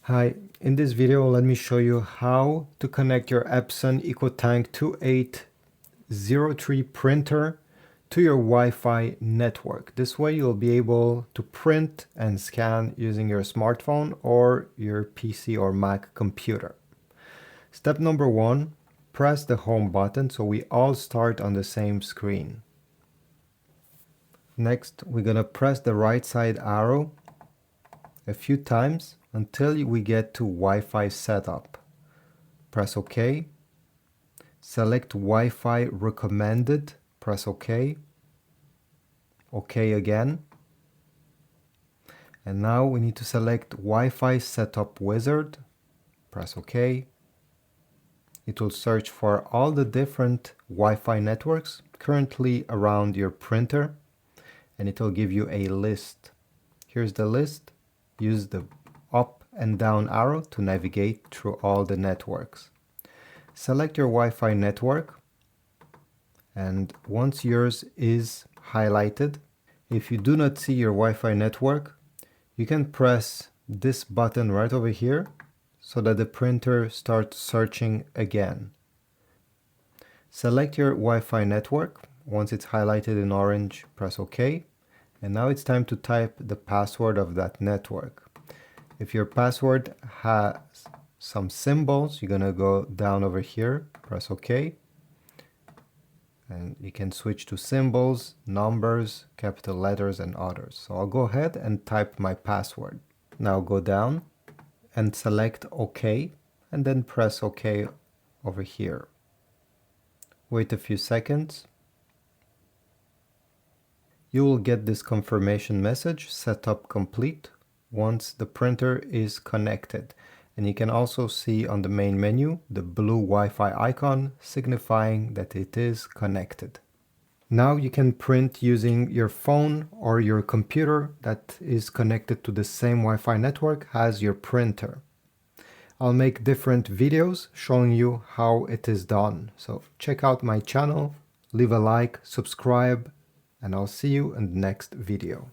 Hi, in this video let me show you how to connect your Epson EcoTank ET-2803 printer to your Wi-Fi network. This way you'll be able to print and scan using your smartphone or your PC or Mac computer. Step number 1, press the home button so we all start on the same screen. Next, we're going to press the right side arrow a few times until we get to Wi-Fi setup. Press OK. Select Wi-Fi recommended. Press OK. OK again. And now we need to select Wi-Fi setup wizard. Press OK. It will search for all the different Wi-Fi networks currently around your printer, and it will give you a list. Here's the list. Use the up and down arrow to navigate through all the networks. Select your Wi-Fi network, and once yours is highlighted, if you do not see your Wi-Fi network, you can press this button right over here so that the printer starts searching again. Select your Wi-Fi network. Once it's highlighted in orange, press OK. And now it's time to type the password of that network. If your password has some symbols, you're gonna go down over here, press OK. And you can switch to symbols, numbers, capital letters, and others. So I'll go ahead and type my password. Now go down and select OK, and then press OK over here. Wait a few seconds. You will get this confirmation message, setup complete, once the printer is connected. And you can also see on the main menu the blue Wi-Fi icon signifying that it is connected. Now you can print using your phone or your computer that is connected to the same Wi-Fi network as your printer. I'll make different videos showing you how it is done. So check out my channel, leave a like, subscribe, and I'll see you in the next video.